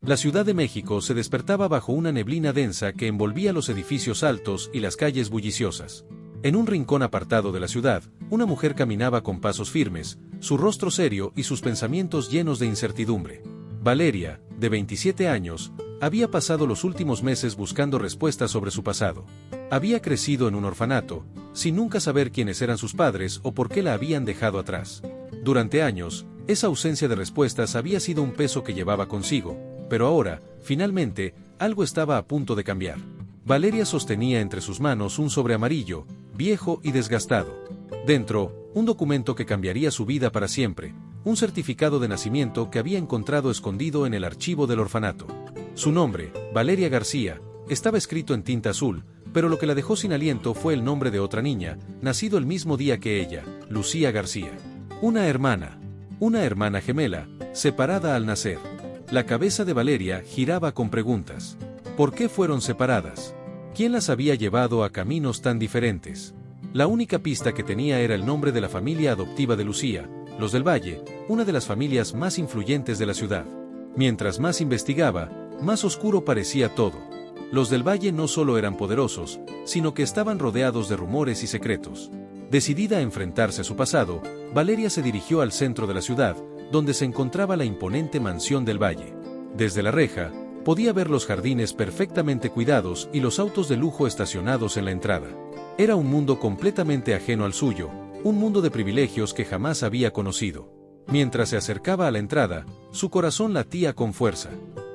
La Ciudad de México se despertaba bajo una neblina densa que envolvía los edificios altos y las calles bulliciosas. En un rincón apartado de la ciudad, una mujer caminaba con pasos firmes, su rostro serio y sus pensamientos llenos de incertidumbre. Valeria, de 27 años, había pasado los últimos meses buscando respuestas sobre su pasado. Había crecido en un orfanato, sin nunca saber quiénes eran sus padres o por qué la habían dejado atrás. Durante años, esa ausencia de respuestas había sido un peso que llevaba consigo, pero ahora, finalmente, algo estaba a punto de cambiar. Valeria sostenía entre sus manos un sobre amarillo, viejo y desgastado. Dentro, un documento que cambiaría su vida para siempre, un certificado de nacimiento que había encontrado escondido en el archivo del orfanato. Su nombre, Valeria García, estaba escrito en tinta azul, pero lo que la dejó sin aliento fue el nombre de otra niña, nacido el mismo día que ella, Lucía García. Una hermana gemela, separada al nacer. La cabeza de Valeria giraba con preguntas. ¿Por qué fueron separadas? ¿Quién las había llevado a caminos tan diferentes? La única pista que tenía era el nombre de la familia adoptiva de Lucía, los del Valle, una de las familias más influyentes de la ciudad. Mientras más investigaba, más oscuro parecía todo. Los del Valle no solo eran poderosos, sino que estaban rodeados de rumores y secretos. Decidida a enfrentarse a su pasado, Valeria se dirigió al centro de la ciudad, donde se encontraba la imponente mansión del Valle. Desde la reja, podía ver los jardines perfectamente cuidados y los autos de lujo estacionados en la entrada. Era un mundo completamente ajeno al suyo, un mundo de privilegios que jamás había conocido. Mientras se acercaba a la entrada, su corazón latía con fuerza.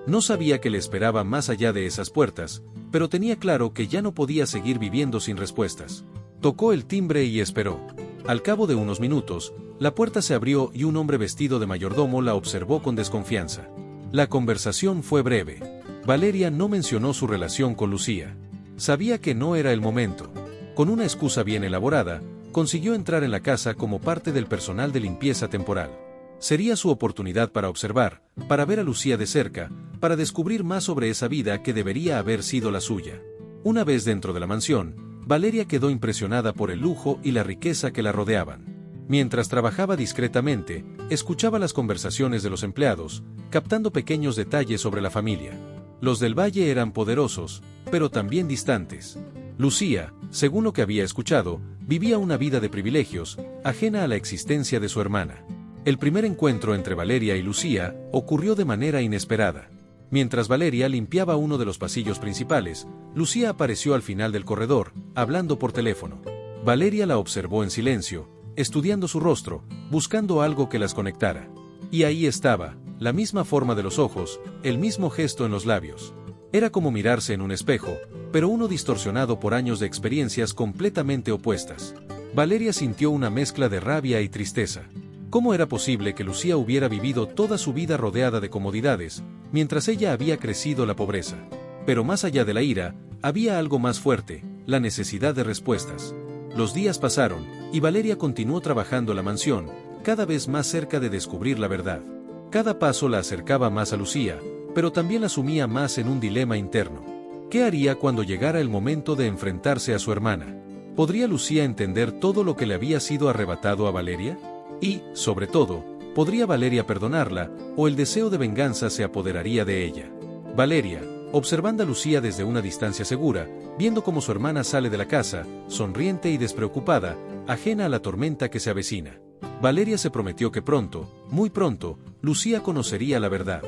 No sabía qué le esperaba más allá de esas puertas, pero tenía claro que ya no podía seguir viviendo sin respuestas. Tocó el timbre y esperó. Al cabo de unos minutos, la puerta se abrió y un hombre vestido de mayordomo la observó con desconfianza. La conversación fue breve. Valeria no mencionó su relación con Lucía. Sabía que no era el momento. Con una excusa bien elaborada, consiguió entrar en la casa como parte del personal de limpieza temporal. Sería su oportunidad para observar, para ver a Lucía de cerca, para descubrir más sobre esa vida que debería haber sido la suya. Una vez dentro de la mansión, Valeria quedó impresionada por el lujo y la riqueza que la rodeaban. Mientras trabajaba discretamente, escuchaba las conversaciones de los empleados, captando pequeños detalles sobre la familia. Los del Valle eran poderosos, pero también distantes. Lucía, según lo que había escuchado, vivía una vida de privilegios, ajena a la existencia de su hermana. El primer encuentro entre Valeria y Lucía ocurrió de manera inesperada. Mientras Valeria limpiaba uno de los pasillos principales, Lucía apareció al final del corredor, hablando por teléfono. Valeria la observó en silencio, estudiando su rostro, buscando algo que las conectara. Y ahí estaba, la misma forma de los ojos, el mismo gesto en los labios. Era como mirarse en un espejo, pero uno distorsionado por años de experiencias completamente opuestas. Valeria sintió una mezcla de rabia y tristeza. ¿Cómo era posible que Lucía hubiera vivido toda su vida rodeada de comodidades, mientras ella había crecido la pobreza? Pero más allá de la ira, había algo más fuerte, la necesidad de respuestas. Los días pasaron, y Valeria continuó trabajando en la mansión, cada vez más cerca de descubrir la verdad. Cada paso la acercaba más a Lucía, pero también la sumía más en un dilema interno. ¿Qué haría cuando llegara el momento de enfrentarse a su hermana? ¿Podría Lucía entender todo lo que le había sido arrebatado a Valeria? Y, sobre todo, ¿podría Valeria perdonarla, o el deseo de venganza se apoderaría de ella? Valeria, observando a Lucía desde una distancia segura, viendo cómo su hermana sale de la casa, sonriente y despreocupada, ajena a la tormenta que se avecina. Valeria se prometió que pronto, muy pronto, Lucía conocería la verdad.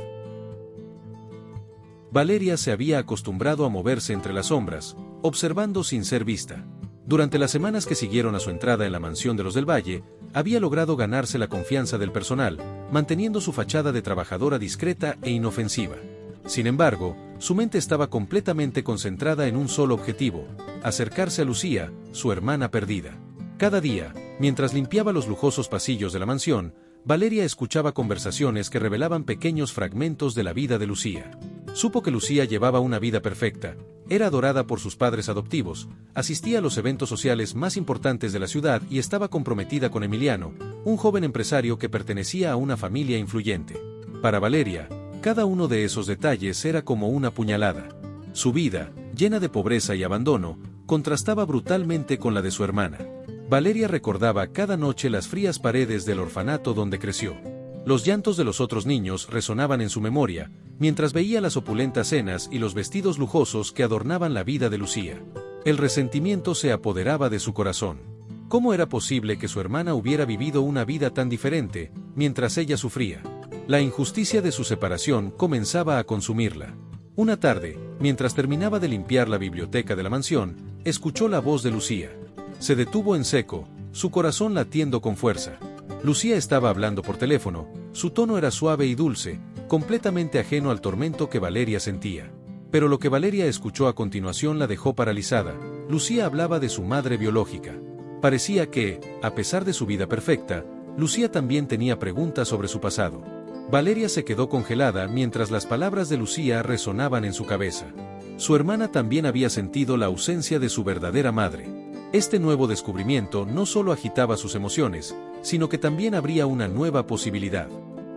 Valeria se había acostumbrado a moverse entre las sombras, observando sin ser vista. Durante las semanas que siguieron a su entrada en la mansión de los del Valle, había logrado ganarse la confianza del personal, manteniendo su fachada de trabajadora discreta e inofensiva. Sin embargo, su mente estaba completamente concentrada en un solo objetivo: acercarse a Lucía, su hermana perdida. Cada día, mientras limpiaba los lujosos pasillos de la mansión, Valeria escuchaba conversaciones que revelaban pequeños fragmentos de la vida de Lucía. Supo que Lucía llevaba una vida perfecta, era adorada por sus padres adoptivos, asistía a los eventos sociales más importantes de la ciudad y estaba comprometida con Emiliano, un joven empresario que pertenecía a una familia influyente. Para Valeria, cada uno de esos detalles era como una puñalada. Su vida, llena de pobreza y abandono, contrastaba brutalmente con la de su hermana. Valeria recordaba cada noche las frías paredes del orfanato donde creció. Los llantos de los otros niños resonaban en su memoria, mientras veía las opulentas cenas y los vestidos lujosos que adornaban la vida de Lucía. El resentimiento se apoderaba de su corazón. ¿Cómo era posible que su hermana hubiera vivido una vida tan diferente, mientras ella sufría? La injusticia de su separación comenzaba a consumirla. Una tarde, mientras terminaba de limpiar la biblioteca de la mansión, escuchó la voz de Lucía. Se detuvo en seco, su corazón latiendo con fuerza. Lucía estaba hablando por teléfono, su tono era suave y dulce, completamente ajeno al tormento que Valeria sentía. Pero lo que Valeria escuchó a continuación la dejó paralizada. Lucía hablaba de su madre biológica. Parecía que, a pesar de su vida perfecta, Lucía también tenía preguntas sobre su pasado. Valeria se quedó congelada mientras las palabras de Lucía resonaban en su cabeza. Su hermana también había sentido la ausencia de su verdadera madre. Este nuevo descubrimiento no solo agitaba sus emociones, sino que también abría una nueva posibilidad.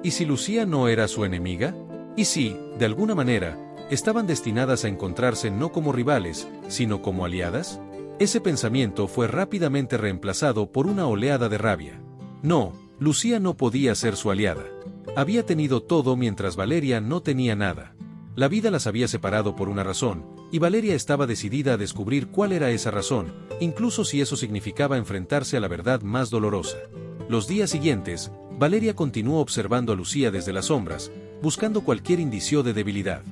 ¿Y si Lucía no era su enemiga? ¿Y si, de alguna manera, estaban destinadas a encontrarse no como rivales, sino como aliadas? Ese pensamiento fue rápidamente reemplazado por una oleada de rabia. No, Lucía no podía ser su aliada. Había tenido todo mientras Valeria no tenía nada. La vida las había separado por una razón, y Valeria estaba decidida a descubrir cuál era esa razón, incluso si eso significaba enfrentarse a la verdad más dolorosa. Los días siguientes, Valeria continuó observando a Lucía desde las sombras, buscando cualquier indicio de debilidad.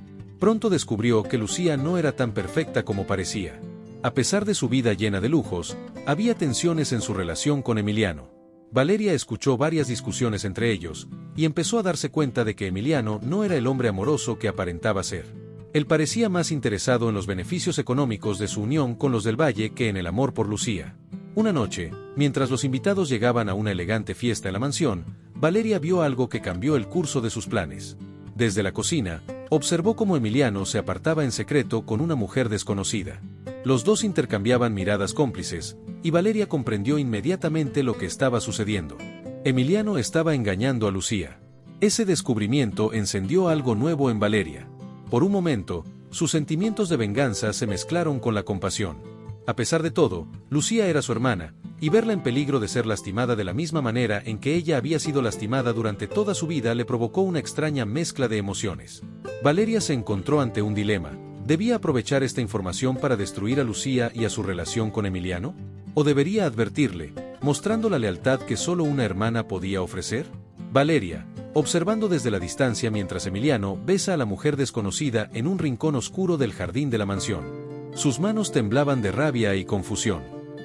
Pronto descubrió que Lucía no era tan perfecta como parecía. A pesar de su vida llena de lujos, había tensiones en su relación con Emiliano. Valeria escuchó varias discusiones entre ellos, y empezó a darse cuenta de que Emiliano no era el hombre amoroso que aparentaba ser. Él parecía más interesado en los beneficios económicos de su unión con los del Valle que en el amor por Lucía. Una noche, mientras los invitados llegaban a una elegante fiesta en la mansión, Valeria vio algo que cambió el curso de sus planes. Desde la cocina, observó cómo Emiliano se apartaba en secreto con una mujer desconocida. Los dos intercambiaban miradas cómplices, y Valeria comprendió inmediatamente lo que estaba sucediendo. Emiliano estaba engañando a Lucía. Ese descubrimiento encendió algo nuevo en Valeria. Por un momento, sus sentimientos de venganza se mezclaron con la compasión. A pesar de todo, Lucía era su hermana, y verla en peligro de ser lastimada de la misma manera en que ella había sido lastimada durante toda su vida le provocó una extraña mezcla de emociones. Valeria se encontró ante un dilema. ¿Debía aprovechar esta información para destruir a Lucía y a su relación con Emiliano? ¿O debería advertirle, mostrando la lealtad que solo una hermana podía ofrecer? Valeria, observando desde la distancia mientras Emiliano besa a la mujer desconocida en un rincón oscuro del jardín de la mansión. Sus manos temblaban de rabia y confusión.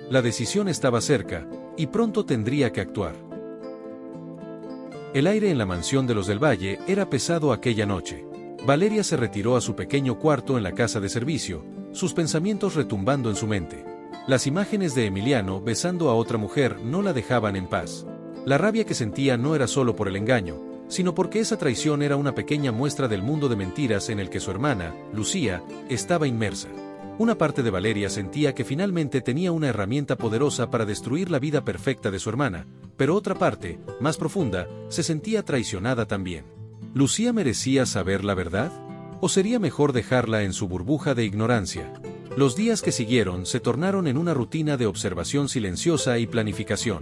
La decisión estaba cerca, y pronto tendría que actuar. El aire en la mansión de los del Valle era pesado aquella noche. Valeria se retiró a su pequeño cuarto en la casa de servicio, sus pensamientos retumbando en su mente. Las imágenes de Emiliano besando a otra mujer no la dejaban en paz. La rabia que sentía no era solo por el engaño, sino porque esa traición era una pequeña muestra del mundo de mentiras en el que su hermana, Lucía, estaba inmersa. Una parte de Valeria sentía que finalmente tenía una herramienta poderosa para destruir la vida perfecta de su hermana, pero otra parte, más profunda, se sentía traicionada también. ¿Lucía merecía saber la verdad? ¿O sería mejor dejarla en su burbuja de ignorancia? Los días que siguieron se tornaron en una rutina de observación silenciosa y planificación.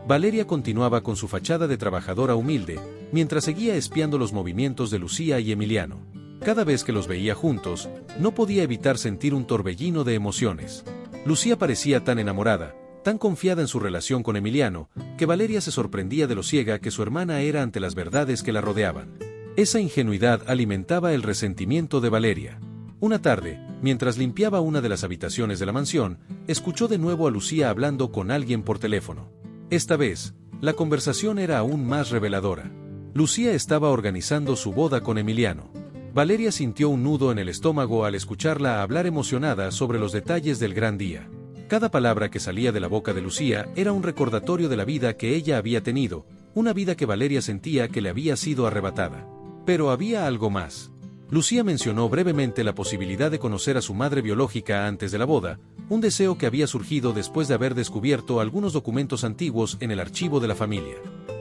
Valeria continuaba con su fachada de trabajadora humilde, mientras seguía espiando los movimientos de Lucía y Emiliano. Cada vez que los veía juntos, no podía evitar sentir un torbellino de emociones. Lucía parecía tan enamorada, tan confiada en su relación con Emiliano, que Valeria se sorprendía de lo ciega que su hermana era ante las verdades que la rodeaban. Esa ingenuidad alimentaba el resentimiento de Valeria. Una tarde, mientras limpiaba una de las habitaciones de la mansión, escuchó de nuevo a Lucía hablando con alguien por teléfono. Esta vez, la conversación era aún más reveladora. Lucía estaba organizando su boda con Emiliano. Valeria sintió un nudo en el estómago al escucharla hablar emocionada sobre los detalles del gran día. Cada palabra que salía de la boca de Lucía era un recordatorio de la vida que ella había tenido, una vida que Valeria sentía que le había sido arrebatada. Pero había algo más. Lucía mencionó brevemente la posibilidad de conocer a su madre biológica antes de la boda, un deseo que había surgido después de haber descubierto algunos documentos antiguos en el archivo de la familia.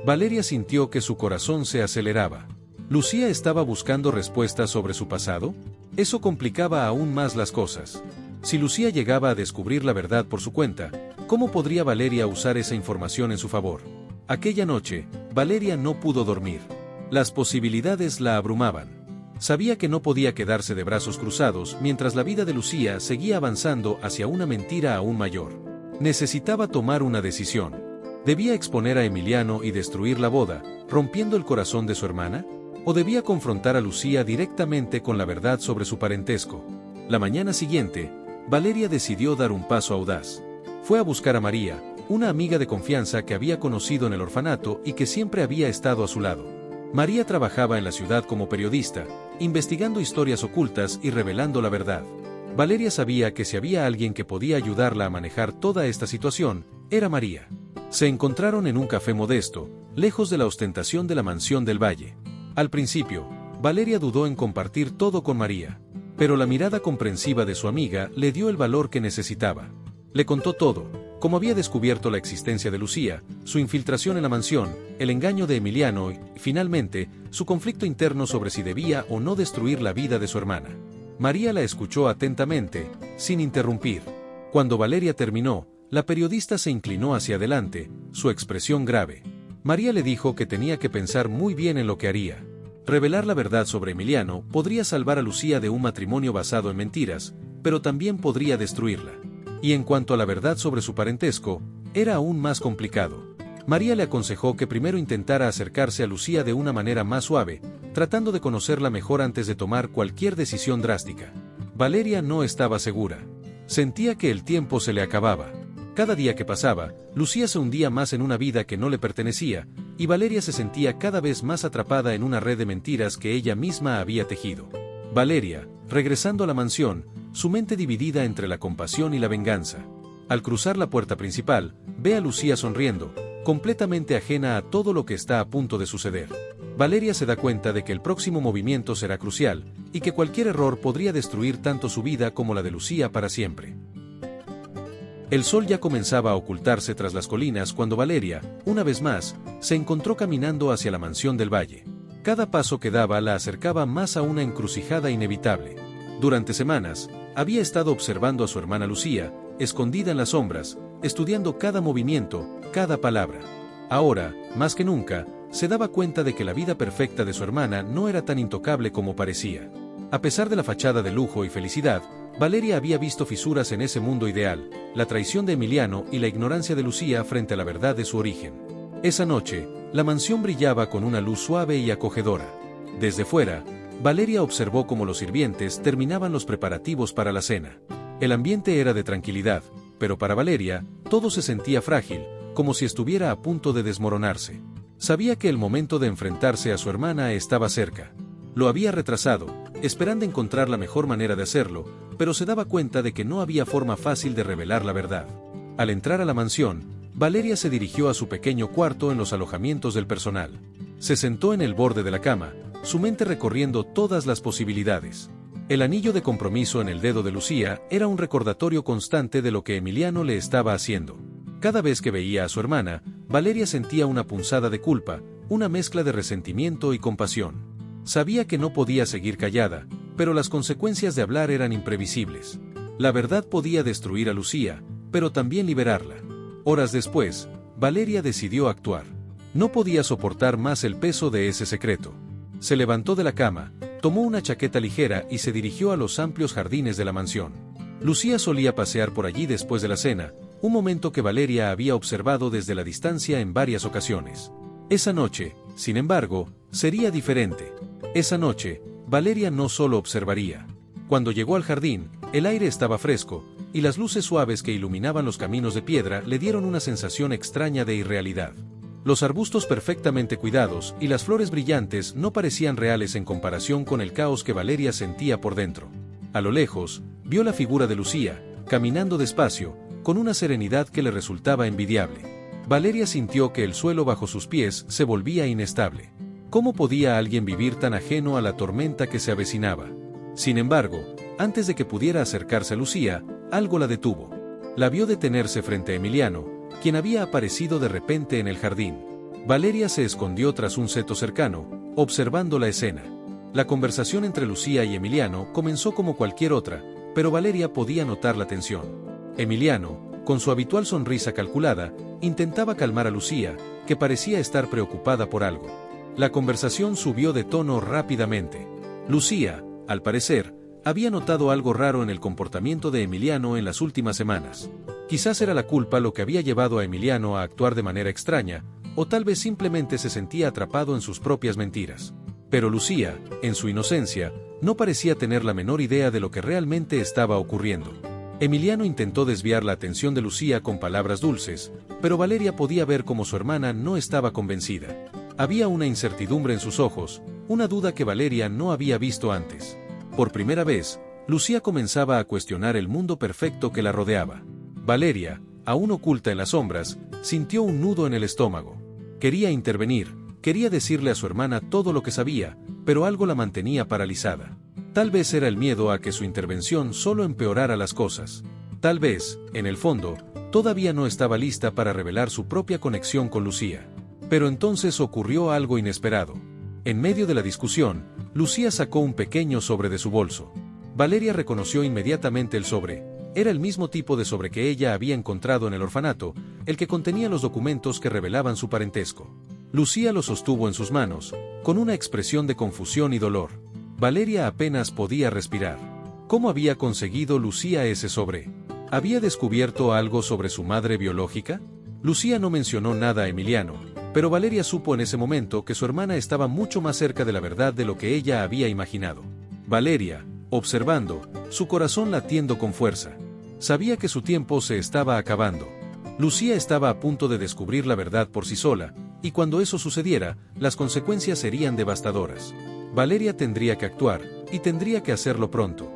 Valeria sintió que su corazón se aceleraba. ¿Lucía estaba buscando respuestas sobre su pasado? Eso complicaba aún más las cosas. Si Lucía llegaba a descubrir la verdad por su cuenta, ¿cómo podría Valeria usar esa información en su favor? Aquella noche, Valeria no pudo dormir. Las posibilidades la abrumaban. Sabía que no podía quedarse de brazos cruzados mientras la vida de Lucía seguía avanzando hacia una mentira aún mayor. Necesitaba tomar una decisión. ¿Debía exponer a Emiliano y destruir la boda, rompiendo el corazón de su hermana? ¿O debía confrontar a Lucía directamente con la verdad sobre su parentesco? La mañana siguiente, Valeria decidió dar un paso audaz. Fue a buscar a María, una amiga de confianza que había conocido en el orfanato y que siempre había estado a su lado. María trabajaba en la ciudad como periodista, investigando historias ocultas y revelando la verdad. Valeria sabía que si había alguien que podía ayudarla a manejar toda esta situación, era María. Se encontraron en un café modesto, lejos de la ostentación de la mansión del Valle. Al principio, Valeria dudó en compartir todo con María, pero la mirada comprensiva de su amiga le dio el valor que necesitaba. Le contó todo, cómo había descubierto la existencia de Lucía, su infiltración en la mansión, el engaño de Emiliano y, finalmente, su conflicto interno sobre si debía o no destruir la vida de su hermana. María la escuchó atentamente, sin interrumpir. Cuando Valeria terminó, la periodista se inclinó hacia adelante, su expresión grave. María le dijo que tenía que pensar muy bien en lo que haría. Revelar la verdad sobre Emiliano podría salvar a Lucía de un matrimonio basado en mentiras, pero también podría destruirla. Y en cuanto a la verdad sobre su parentesco, era aún más complicado. María le aconsejó que primero intentara acercarse a Lucía de una manera más suave, tratando de conocerla mejor antes de tomar cualquier decisión drástica. Valeria no estaba segura. Sentía que el tiempo se le acababa. Cada día que pasaba, Lucía se hundía más en una vida que no le pertenecía, y Valeria se sentía cada vez más atrapada en una red de mentiras que ella misma había tejido. Valeria, regresando a la mansión, su mente dividida entre la compasión y la venganza. Al cruzar la puerta principal, ve a Lucía sonriendo, completamente ajena a todo lo que está a punto de suceder. Valeria se da cuenta de que el próximo movimiento será crucial, y que cualquier error podría destruir tanto su vida como la de Lucía para siempre. El sol ya comenzaba a ocultarse tras las colinas cuando Valeria, una vez más, se encontró caminando hacia la mansión del Valle. Cada paso que daba la acercaba más a una encrucijada inevitable. Durante semanas, había estado observando a su hermana Lucía, escondida en las sombras, estudiando cada movimiento, cada palabra. Ahora, más que nunca, se daba cuenta de que la vida perfecta de su hermana no era tan intocable como parecía. A pesar de la fachada de lujo y felicidad, Valeria había visto fisuras en ese mundo ideal, la traición de Emiliano y la ignorancia de Lucía frente a la verdad de su origen. Esa noche, la mansión brillaba con una luz suave y acogedora. Desde fuera, Valeria observó cómo los sirvientes terminaban los preparativos para la cena. El ambiente era de tranquilidad, pero para Valeria, todo se sentía frágil, como si estuviera a punto de desmoronarse. Sabía que el momento de enfrentarse a su hermana estaba cerca. Lo había retrasado, esperando encontrar la mejor manera de hacerlo, pero se daba cuenta de que no había forma fácil de revelar la verdad. Al entrar a la mansión, Valeria se dirigió a su pequeño cuarto en los alojamientos del personal. Se sentó en el borde de la cama, su mente recorriendo todas las posibilidades. El anillo de compromiso en el dedo de Lucía era un recordatorio constante de lo que Emiliano le estaba haciendo. Cada vez que veía a su hermana, Valeria sentía una punzada de culpa, una mezcla de resentimiento y compasión. Sabía que no podía seguir callada, pero las consecuencias de hablar eran imprevisibles. La verdad podía destruir a Lucía, pero también liberarla. Horas después, Valeria decidió actuar. No podía soportar más el peso de ese secreto. Se levantó de la cama, tomó una chaqueta ligera y se dirigió a los amplios jardines de la mansión. Lucía solía pasear por allí después de la cena, un momento que Valeria había observado desde la distancia en varias ocasiones. Esa noche, sin embargo, sería diferente. Esa noche, Valeria no solo observaría. Cuando llegó al jardín, el aire estaba fresco, y las luces suaves que iluminaban los caminos de piedra le dieron una sensación extraña de irrealidad. Los arbustos perfectamente cuidados y las flores brillantes no parecían reales en comparación con el caos que Valeria sentía por dentro. A lo lejos, vio la figura de Lucía, caminando despacio, con una serenidad que le resultaba envidiable. Valeria sintió que el suelo bajo sus pies se volvía inestable. ¿Cómo podía alguien vivir tan ajeno a la tormenta que se avecinaba? Sin embargo, antes de que pudiera acercarse a Lucía, algo la detuvo. La vio detenerse frente a Emiliano, quien había aparecido de repente en el jardín. Valeria se escondió tras un seto cercano, observando la escena. La conversación entre Lucía y Emiliano comenzó como cualquier otra, pero Valeria podía notar la tensión. Emiliano, con su habitual sonrisa calculada, intentaba calmar a Lucía, que parecía estar preocupada por algo. La conversación subió de tono rápidamente. Lucía, al parecer, había notado algo raro en el comportamiento de Emiliano en las últimas semanas. Quizás era la culpa lo que había llevado a Emiliano a actuar de manera extraña, o tal vez simplemente se sentía atrapado en sus propias mentiras. Pero Lucía, en su inocencia, no parecía tener la menor idea de lo que realmente estaba ocurriendo. Emiliano intentó desviar la atención de Lucía con palabras dulces, pero Valeria podía ver cómo su hermana no estaba convencida. Había una incertidumbre en sus ojos, una duda que Valeria no había visto antes. Por primera vez, Lucía comenzaba a cuestionar el mundo perfecto que la rodeaba. Valeria, aún oculta en las sombras, sintió un nudo en el estómago. Quería intervenir, quería decirle a su hermana todo lo que sabía, pero algo la mantenía paralizada. Tal vez era el miedo a que su intervención solo empeorara las cosas. Tal vez, en el fondo, todavía no estaba lista para revelar su propia conexión con Lucía. Pero entonces ocurrió algo inesperado. En medio de la discusión, Lucía sacó un pequeño sobre de su bolso. Valeria reconoció inmediatamente el sobre. Era el mismo tipo de sobre que ella había encontrado en el orfanato, el que contenía los documentos que revelaban su parentesco. Lucía lo sostuvo en sus manos, con una expresión de confusión y dolor. Valeria apenas podía respirar. ¿Cómo había conseguido Lucía ese sobre? ¿Había descubierto algo sobre su madre biológica? Lucía no mencionó nada a Emiliano, pero Valeria supo en ese momento que su hermana estaba mucho más cerca de la verdad de lo que ella había imaginado. Valeria, observando, su corazón latiendo con fuerza. Sabía que su tiempo se estaba acabando. Lucía estaba a punto de descubrir la verdad por sí sola, y cuando eso sucediera, las consecuencias serían devastadoras. Valeria tendría que actuar, y tendría que hacerlo pronto.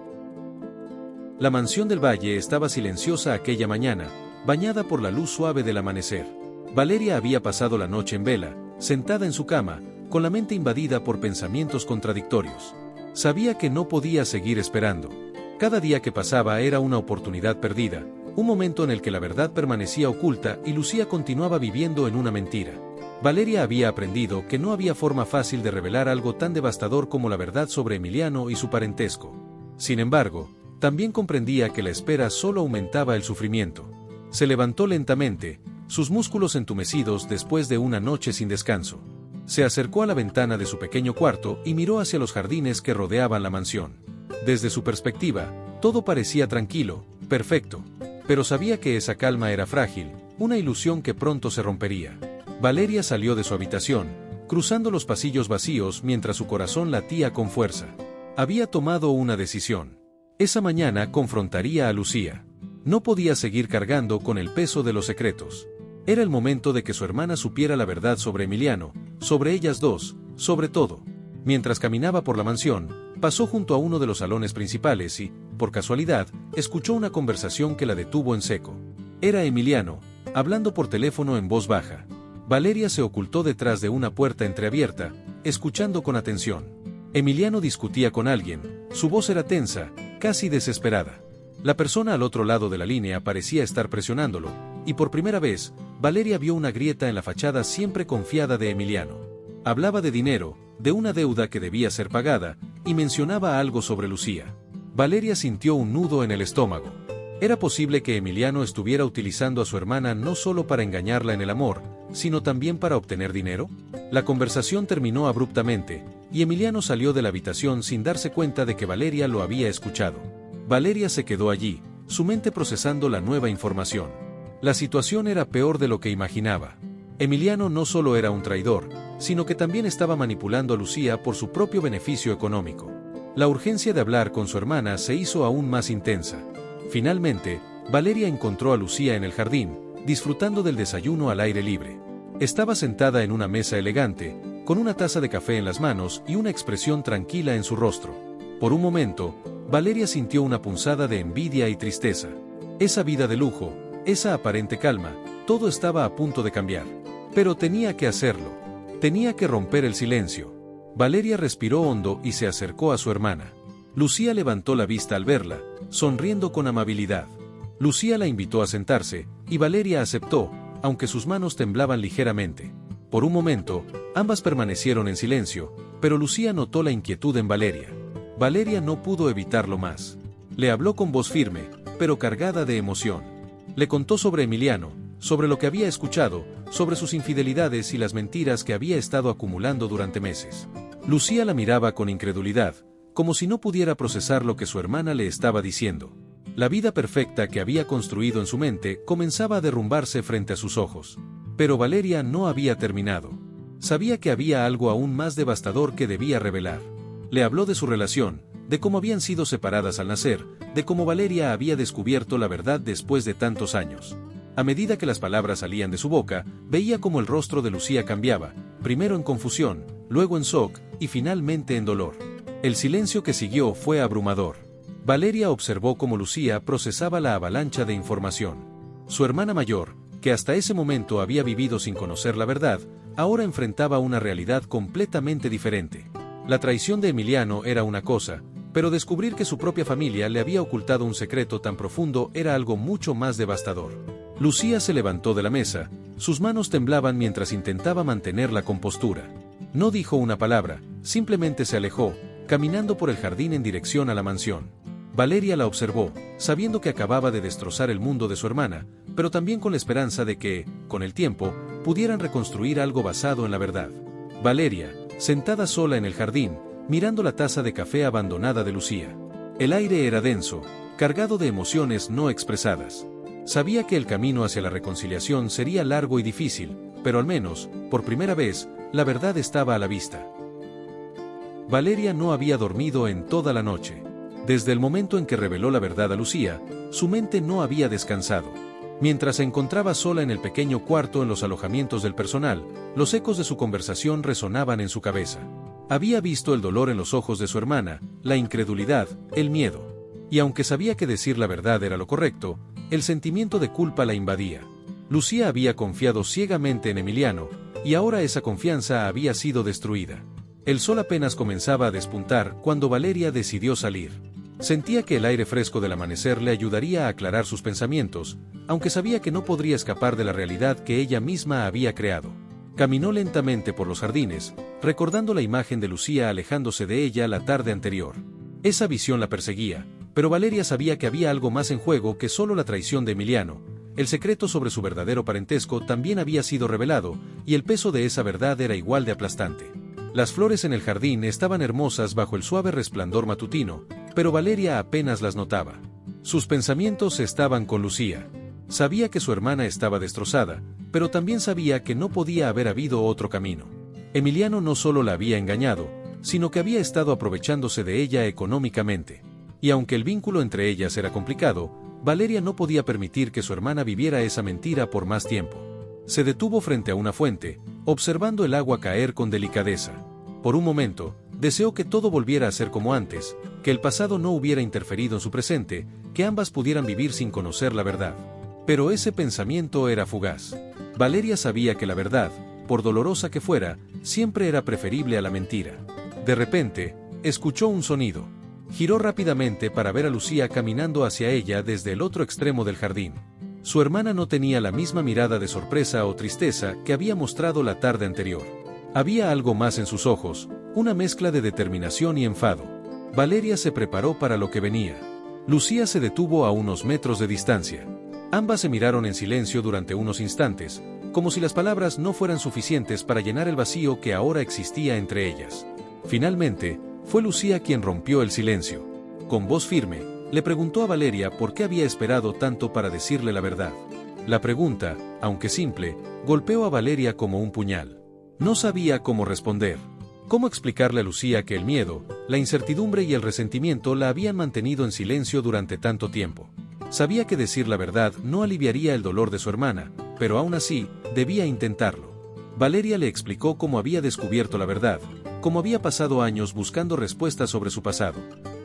La mansión del valle estaba silenciosa aquella mañana, bañada por la luz suave del amanecer. Valeria había pasado la noche en vela, sentada en su cama, con la mente invadida por pensamientos contradictorios. Sabía que no podía seguir esperando. Cada día que pasaba era una oportunidad perdida, un momento en el que la verdad permanecía oculta y Lucía continuaba viviendo en una mentira. Valeria había aprendido que no había forma fácil de revelar algo tan devastador como la verdad sobre Emiliano y su parentesco. Sin embargo, también comprendía que la espera solo aumentaba el sufrimiento. Se levantó lentamente, sus músculos entumecidos después de una noche sin descanso. Se acercó a la ventana de su pequeño cuarto y miró hacia los jardines que rodeaban la mansión. Desde su perspectiva, todo parecía tranquilo, perfecto. Pero sabía que esa calma era frágil, una ilusión que pronto se rompería. Valeria salió de su habitación, cruzando los pasillos vacíos mientras su corazón latía con fuerza. Había tomado una decisión. Esa mañana confrontaría a Lucía. No podía seguir cargando con el peso de los secretos. Era el momento de que su hermana supiera la verdad sobre Emiliano, sobre ellas dos, sobre todo. Mientras caminaba por la mansión, pasó junto a uno de los salones principales y, por casualidad, escuchó una conversación que la detuvo en seco. Era Emiliano, hablando por teléfono en voz baja. Valeria se ocultó detrás de una puerta entreabierta, escuchando con atención. Emiliano discutía con alguien, su voz era tensa, casi desesperada. La persona al otro lado de la línea parecía estar presionándolo, y por primera vez, Valeria vio una grieta en la fachada siempre confiada de Emiliano. Hablaba de dinero, de una deuda que debía ser pagada, y mencionaba algo sobre Lucía. Valeria sintió un nudo en el estómago. ¿Era posible que Emiliano estuviera utilizando a su hermana no solo para engañarla en el amor, sino también para obtener dinero? La conversación terminó abruptamente, y Emiliano salió de la habitación sin darse cuenta de que Valeria lo había escuchado. Valeria se quedó allí, su mente procesando la nueva información. La situación era peor de lo que imaginaba. Emiliano no solo era un traidor, sino que también estaba manipulando a Lucía por su propio beneficio económico. La urgencia de hablar con su hermana se hizo aún más intensa. Finalmente, Valeria encontró a Lucía en el jardín, disfrutando del desayuno al aire libre. Estaba sentada en una mesa elegante, con una taza de café en las manos y una expresión tranquila en su rostro. Por un momento, Valeria sintió una punzada de envidia y tristeza. Esa vida de lujo, esa aparente calma, todo estaba a punto de cambiar. Pero tenía que hacerlo. Tenía que romper el silencio. Valeria respiró hondo y se acercó a su hermana. Lucía levantó la vista al verla, sonriendo con amabilidad. Lucía la invitó a sentarse, y Valeria aceptó, aunque sus manos temblaban ligeramente. Por un momento, ambas permanecieron en silencio, pero Lucía notó la inquietud en Valeria. Valeria no pudo evitarlo más. Le habló con voz firme, pero cargada de emoción. Le contó sobre Emiliano, sobre lo que había escuchado, sobre sus infidelidades y las mentiras que había estado acumulando durante meses. Lucía la miraba con incredulidad, como si no pudiera procesar lo que su hermana le estaba diciendo. La vida perfecta que había construido en su mente comenzaba a derrumbarse frente a sus ojos. Pero Valeria no había terminado. Sabía que había algo aún más devastador que debía revelar. Le habló de su relación, de cómo habían sido separadas al nacer, de cómo Valeria había descubierto la verdad después de tantos años. A medida que las palabras salían de su boca, veía cómo el rostro de Lucía cambiaba, primero en confusión, luego en shock, y finalmente en dolor. El silencio que siguió fue abrumador. Valeria observó cómo Lucía procesaba la avalancha de información. Su hermana mayor, que hasta ese momento había vivido sin conocer la verdad, ahora enfrentaba una realidad completamente diferente. La traición de Emiliano era una cosa, pero descubrir que su propia familia le había ocultado un secreto tan profundo era algo mucho más devastador. Lucía se levantó de la mesa, sus manos temblaban mientras intentaba mantener la compostura. No dijo una palabra, simplemente se alejó, caminando por el jardín en dirección a la mansión. Valeria la observó, sabiendo que acababa de destrozar el mundo de su hermana, pero también con la esperanza de que, con el tiempo, pudieran reconstruir algo basado en la verdad. Valeria, sentada sola en el jardín, mirando la taza de café abandonada de Lucía. El aire era denso, cargado de emociones no expresadas. Sabía que el camino hacia la reconciliación sería largo y difícil, pero al menos, por primera vez, la verdad estaba a la vista. Valeria no había dormido en toda la noche. Desde el momento en que reveló la verdad a Lucía, su mente no había descansado. Mientras se encontraba sola en el pequeño cuarto en los alojamientos del personal, los ecos de su conversación resonaban en su cabeza. Había visto el dolor en los ojos de su hermana, la incredulidad, el miedo. Y aunque sabía que decir la verdad era lo correcto, el sentimiento de culpa la invadía. Lucía había confiado ciegamente en Emiliano, y ahora esa confianza había sido destruida. El sol apenas comenzaba a despuntar cuando Valeria decidió salir. Sentía que el aire fresco del amanecer le ayudaría a aclarar sus pensamientos, aunque sabía que no podría escapar de la realidad que ella misma había creado. Caminó lentamente por los jardines, recordando la imagen de Lucía alejándose de ella la tarde anterior. Esa visión la perseguía, pero Valeria sabía que había algo más en juego que solo la traición de Emiliano. El secreto sobre su verdadero parentesco también había sido revelado, y el peso de esa verdad era igual de aplastante. Las flores en el jardín estaban hermosas bajo el suave resplandor matutino, pero Valeria apenas las notaba. Sus pensamientos estaban con Lucía. Sabía que su hermana estaba destrozada, pero también sabía que no podía haber habido otro camino. Emiliano no solo la había engañado, sino que había estado aprovechándose de ella económicamente. Y aunque el vínculo entre ellas era complicado, Valeria no podía permitir que su hermana viviera esa mentira por más tiempo. Se detuvo frente a una fuente, observando el agua caer con delicadeza. Por un momento, deseó que todo volviera a ser como antes, que el pasado no hubiera interferido en su presente, que ambas pudieran vivir sin conocer la verdad. Pero ese pensamiento era fugaz. Valeria sabía que la verdad, por dolorosa que fuera, siempre era preferible a la mentira. De repente, escuchó un sonido. Giró rápidamente para ver a Lucía caminando hacia ella desde el otro extremo del jardín. Su hermana no tenía la misma mirada de sorpresa o tristeza que había mostrado la tarde anterior. Había algo más en sus ojos, una mezcla de determinación y enfado. Valeria se preparó para lo que venía. Lucía se detuvo a unos metros de distancia. Ambas se miraron en silencio durante unos instantes, como si las palabras no fueran suficientes para llenar el vacío que ahora existía entre ellas. Finalmente, fue Lucía quien rompió el silencio. Con voz firme, le preguntó a Valeria por qué había esperado tanto para decirle la verdad. La pregunta, aunque simple, golpeó a Valeria como un puñal. No sabía cómo responder. ¿Cómo explicarle a Lucía que el miedo, la incertidumbre y el resentimiento la habían mantenido en silencio durante tanto tiempo? Sabía que decir la verdad no aliviaría el dolor de su hermana, pero aún así, debía intentarlo. Valeria le explicó cómo había descubierto la verdad, cómo había pasado años buscando respuestas sobre su pasado.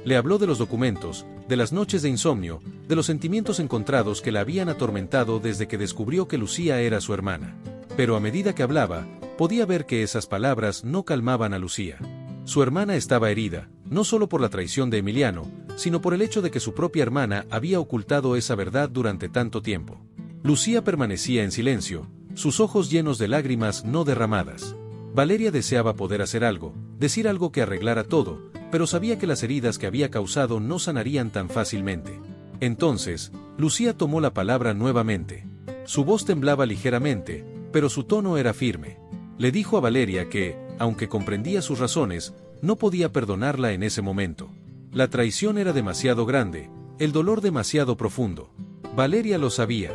Le habló de los documentos, de las noches de insomnio, de los sentimientos encontrados que la habían atormentado desde que descubrió que Lucía era su hermana. Pero a medida que hablaba, podía ver que esas palabras no calmaban a Lucía. Su hermana estaba herida, no solo por la traición de Emiliano, sino por el hecho de que su propia hermana había ocultado esa verdad durante tanto tiempo. Lucía permanecía en silencio, sus ojos llenos de lágrimas no derramadas. Valeria deseaba poder hacer algo, decir algo que arreglara todo, pero sabía que las heridas que había causado no sanarían tan fácilmente. Entonces, Lucía tomó la palabra nuevamente. Su voz temblaba ligeramente, pero su tono era firme. Le dijo a Valeria que, aunque comprendía sus razones, No podía perdonarla en ese momento. La traición era demasiado grande, el dolor demasiado profundo. Valeria lo sabía.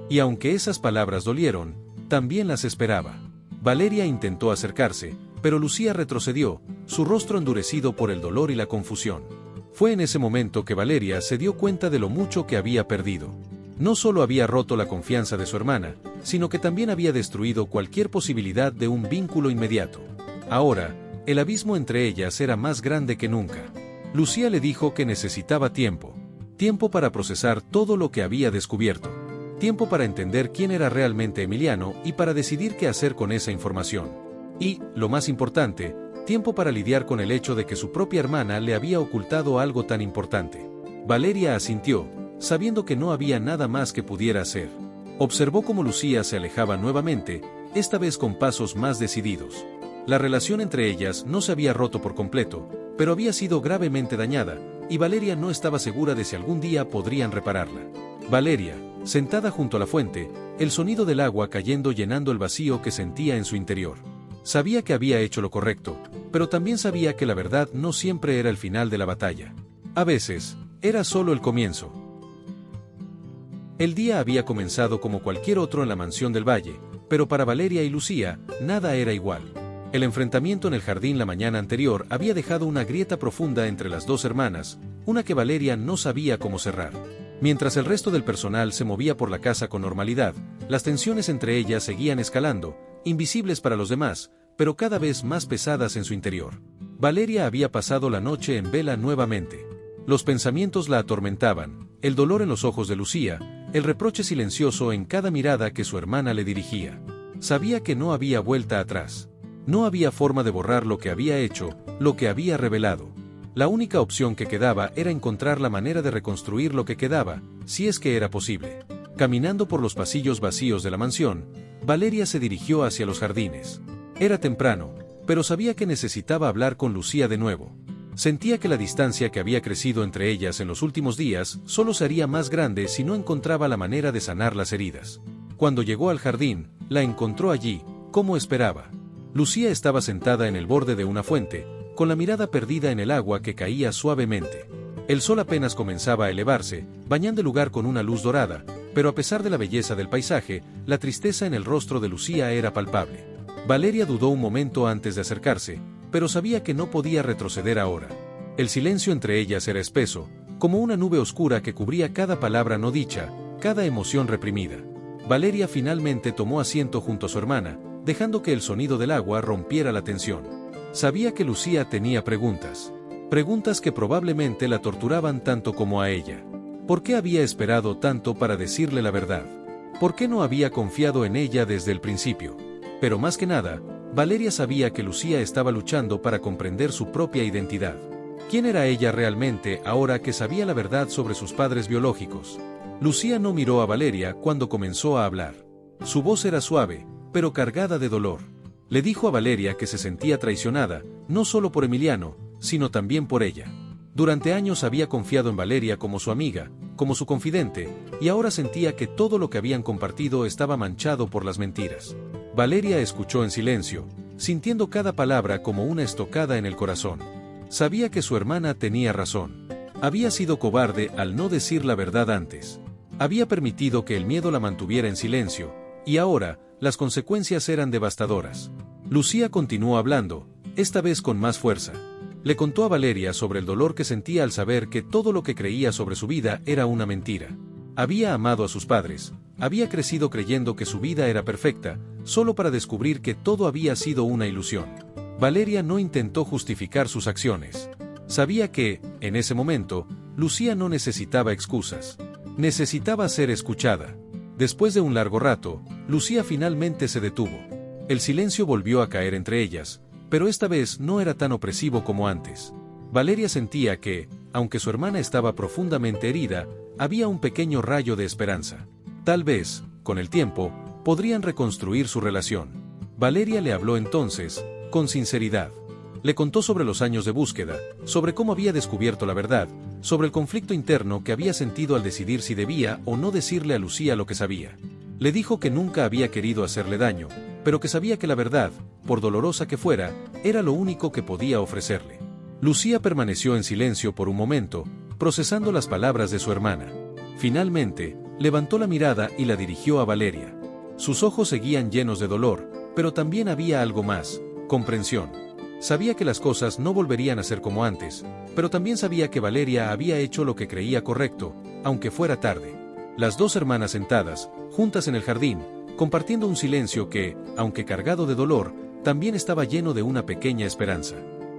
Y aunque esas palabras dolieron, también las esperaba. Valeria intentó acercarse, pero Lucía retrocedió, su rostro endurecido por el dolor y la confusión. Fue en ese momento que Valeria se dio cuenta de lo mucho que había perdido. No solo había roto la confianza de su hermana, sino que también había destruido cualquier posibilidad de un vínculo inmediato. Ahora, el abismo entre ellas era más grande que nunca. Lucía le dijo que necesitaba tiempo. Tiempo para procesar todo lo que había descubierto. Tiempo para entender quién era realmente Emiliano y para decidir qué hacer con esa información. Y, lo más importante, tiempo para lidiar con el hecho de que su propia hermana le había ocultado algo tan importante. Valeria asintió, sabiendo que no había nada más que pudiera hacer. Observó cómo Lucía se alejaba nuevamente, esta vez con pasos más decididos. La relación entre ellas no se había roto por completo, pero había sido gravemente dañada, y Valeria no estaba segura de si algún día podrían repararla. Valeria, sentada junto a la fuente, el sonido del agua cayendo llenando el vacío que sentía en su interior. Sabía que había hecho lo correcto, pero también sabía que la verdad no siempre era el final de la batalla. A veces, era solo el comienzo. El día había comenzado como cualquier otro en la mansión del valle, pero para Valeria y Lucía, nada era igual. El enfrentamiento en el jardín la mañana anterior había dejado una grieta profunda entre las dos hermanas, una que Valeria no sabía cómo cerrar. Mientras el resto del personal se movía por la casa con normalidad, las tensiones entre ellas seguían escalando, invisibles para los demás, pero cada vez más pesadas en su interior. Valeria había pasado la noche en vela nuevamente. Los pensamientos la atormentaban, el dolor en los ojos de Lucía, el reproche silencioso en cada mirada que su hermana le dirigía. Sabía que no había vuelta atrás. No había forma de borrar lo que había hecho, lo que había revelado. La única opción que quedaba era encontrar la manera de reconstruir lo que quedaba, si es que era posible. Caminando por los pasillos vacíos de la mansión, Valeria se dirigió hacia los jardines. Era temprano, pero sabía que necesitaba hablar con Lucía de nuevo. Sentía que la distancia que había crecido entre ellas en los últimos días solo se haría más grande si no encontraba la manera de sanar las heridas. Cuando llegó al jardín, la encontró allí, como esperaba. Lucía estaba sentada en el borde de una fuente, con la mirada perdida en el agua que caía suavemente. El sol apenas comenzaba a elevarse, bañando el lugar con una luz dorada, pero a pesar de la belleza del paisaje, la tristeza en el rostro de Lucía era palpable. Valeria dudó un momento antes de acercarse, pero sabía que no podía retroceder ahora. El silencio entre ellas era espeso, como una nube oscura que cubría cada palabra no dicha, cada emoción reprimida. Valeria finalmente tomó asiento junto a su hermana, dejando que el sonido del agua rompiera la tensión. Sabía que Lucía tenía preguntas. Preguntas que probablemente la torturaban tanto como a ella. ¿Por qué había esperado tanto para decirle la verdad? ¿Por qué no había confiado en ella desde el principio? Pero más que nada, Valeria sabía que Lucía estaba luchando para comprender su propia identidad. ¿Quién era ella realmente ahora que sabía la verdad sobre sus padres biológicos? Lucía no miró a Valeria cuando comenzó a hablar. Su voz era suave, pero cargada de dolor. Le dijo a Valeria que se sentía traicionada, no solo por Emiliano, sino también por ella. Durante años había confiado en Valeria como su amiga, como su confidente, y ahora sentía que todo lo que habían compartido estaba manchado por las mentiras. Valeria escuchó en silencio, sintiendo cada palabra como una estocada en el corazón. Sabía que su hermana tenía razón. Había sido cobarde al no decir la verdad antes. Había permitido que el miedo la mantuviera en silencio, y ahora, las consecuencias eran devastadoras. Lucía continuó hablando, esta vez con más fuerza. Le contó a Valeria sobre el dolor que sentía al saber que todo lo que creía sobre su vida era una mentira. Había amado a sus padres, había crecido creyendo que su vida era perfecta, solo para descubrir que todo había sido una ilusión. Valeria no intentó justificar sus acciones. Sabía que, en ese momento, Lucía no necesitaba excusas. Necesitaba ser escuchada. Después de un largo rato, Lucía finalmente se detuvo. El silencio volvió a caer entre ellas, pero esta vez no era tan opresivo como antes. Valeria sentía que, aunque su hermana estaba profundamente herida, había un pequeño rayo de esperanza. Tal vez, con el tiempo, podrían reconstruir su relación. Valeria le habló entonces, con sinceridad. Le contó sobre los años de búsqueda, sobre cómo había descubierto la verdad, sobre el conflicto interno que había sentido al decidir si debía o no decirle a Lucía lo que sabía. Le dijo que nunca había querido hacerle daño, pero que sabía que la verdad, por dolorosa que fuera, era lo único que podía ofrecerle. Lucía permaneció en silencio por un momento, procesando las palabras de su hermana. Finalmente, levantó la mirada y la dirigió a Valeria. Sus ojos seguían llenos de dolor, pero también había algo más: comprensión. Sabía que las cosas no volverían a ser como antes, pero también sabía que Valeria había hecho lo que creía correcto, aunque fuera tarde. Las dos hermanas sentadas, juntas en el jardín, compartiendo un silencio que, aunque cargado de dolor, también estaba lleno de una pequeña esperanza.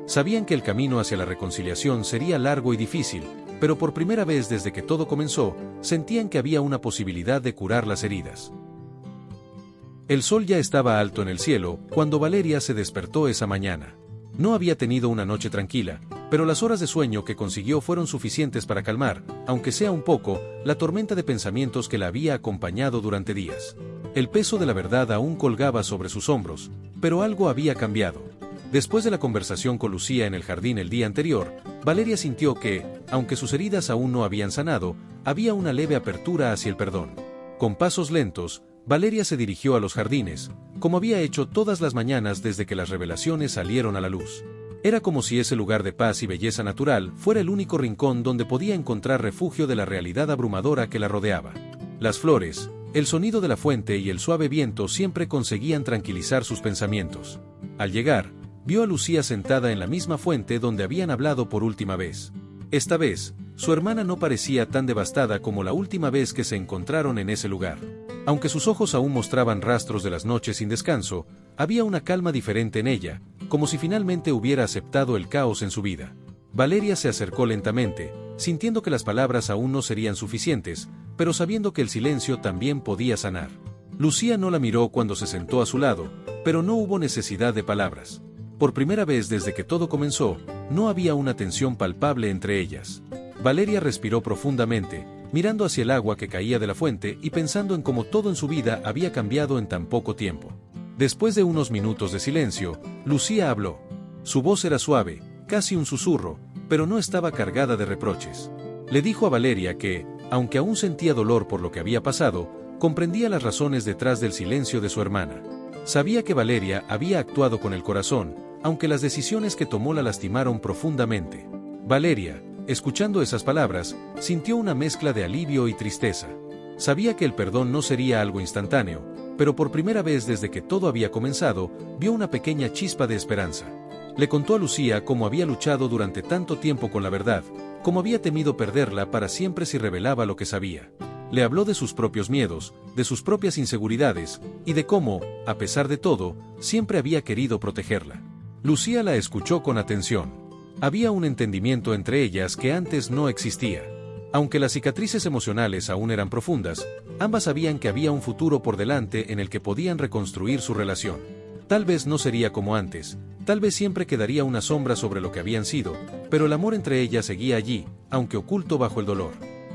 Sabían que el camino hacia la reconciliación sería largo y difícil, pero por primera vez desde que todo comenzó, sentían que había una posibilidad de curar las heridas. El sol ya estaba alto en el cielo cuando Valeria se despertó esa mañana. No había tenido una noche tranquila, pero las horas de sueño que consiguió fueron suficientes para calmar, aunque sea un poco, la tormenta de pensamientos que la había acompañado durante días. El peso de la verdad aún colgaba sobre sus hombros, pero algo había cambiado. Después de la conversación con Lucía en el jardín el día anterior, Valeria sintió que, aunque sus heridas aún no habían sanado, había una leve apertura hacia el perdón. Con pasos lentos, Valeria se dirigió a los jardines, como había hecho todas las mañanas desde que las revelaciones salieron a la luz. Era como si ese lugar de paz y belleza natural fuera el único rincón donde podía encontrar refugio de la realidad abrumadora que la rodeaba. Las flores, el sonido de la fuente y el suave viento siempre conseguían tranquilizar sus pensamientos. Al llegar, vio a Lucía sentada en la misma fuente donde habían hablado por última vez. Esta vez, su hermana no parecía tan devastada como la última vez que se encontraron en ese lugar. Aunque sus ojos aún mostraban rastros de las noches sin descanso, había una calma diferente en ella, como si finalmente hubiera aceptado el caos en su vida. Valeria se acercó lentamente, sintiendo que las palabras aún no serían suficientes, pero sabiendo que el silencio también podía sanar. Lucía no la miró cuando se sentó a su lado, pero no hubo necesidad de palabras. Por primera vez desde que todo comenzó, no había una tensión palpable entre ellas. Valeria respiró profundamente, mirando hacia el agua que caía de la fuente y pensando en cómo todo en su vida había cambiado en tan poco tiempo. Después de unos minutos de silencio, Lucía habló. Su voz era suave, casi un susurro, pero no estaba cargada de reproches. Le dijo a Valeria que, aunque aún sentía dolor por lo que había pasado, comprendía las razones detrás del silencio de su hermana. Sabía que Valeria había actuado con el corazón, aunque las decisiones que tomó la lastimaron profundamente. Valeria, escuchando esas palabras, sintió una mezcla de alivio y tristeza. Sabía que el perdón no sería algo instantáneo, pero por primera vez desde que todo había comenzado, vio una pequeña chispa de esperanza. Le contó a Lucía cómo había luchado durante tanto tiempo con la verdad, cómo había temido perderla para siempre si revelaba lo que sabía. Le habló de sus propios miedos, de sus propias inseguridades, y de cómo, a pesar de todo, siempre había querido protegerla. Lucía la escuchó con atención. Había un entendimiento entre ellas que antes no existía. Aunque las cicatrices emocionales aún eran profundas, ambas sabían que había un futuro por delante en el que podían reconstruir su relación. Tal vez no sería como antes, tal vez siempre quedaría una sombra sobre lo que habían sido, pero el amor entre ellas seguía allí, aunque oculto bajo el dolor.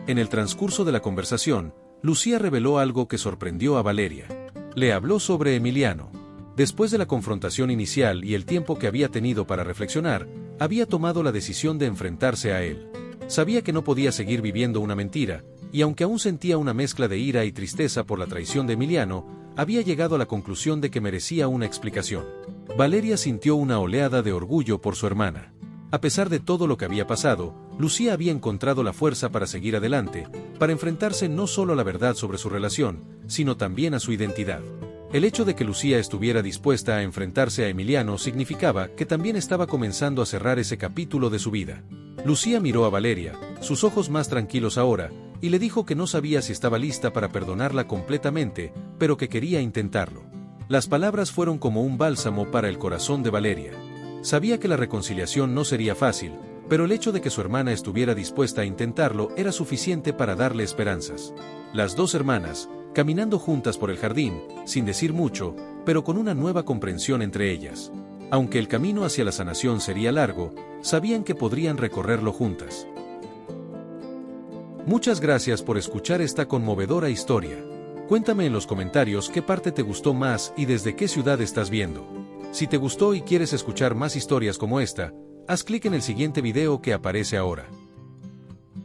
En el transcurso de la conversación, Lucía reveló algo que sorprendió a Valeria. Le habló sobre Emiliano. Después de la confrontación inicial y el tiempo que había tenido para reflexionar, había tomado la decisión de enfrentarse a él. Sabía que no podía seguir viviendo una mentira, y aunque aún sentía una mezcla de ira y tristeza por la traición de Emiliano, había llegado a la conclusión de que merecía una explicación. Valeria sintió una oleada de orgullo por su hermana. A pesar de todo lo que había pasado, Lucía había encontrado la fuerza para seguir adelante, para enfrentarse no solo a la verdad sobre su relación, sino también a su identidad. El hecho de que Lucía estuviera dispuesta a enfrentarse a Emiliano significaba que también estaba comenzando a cerrar ese capítulo de su vida. Lucía miró a Valeria, sus ojos más tranquilos ahora, y le dijo que no sabía si estaba lista para perdonarla completamente, pero que quería intentarlo. Las palabras fueron como un bálsamo para el corazón de Valeria. Sabía que la reconciliación no sería fácil, pero el hecho de que su hermana estuviera dispuesta a intentarlo era suficiente para darle esperanzas. Las dos hermanas, caminando juntas por el jardín, sin decir mucho, pero con una nueva comprensión entre ellas. Aunque el camino hacia la sanación sería largo, sabían que podrían recorrerlo juntas. Muchas gracias por escuchar esta conmovedora historia. Cuéntame en los comentarios qué parte te gustó más y desde qué ciudad estás viendo. Si te gustó y quieres escuchar más historias como esta, haz clic en el siguiente video que aparece ahora.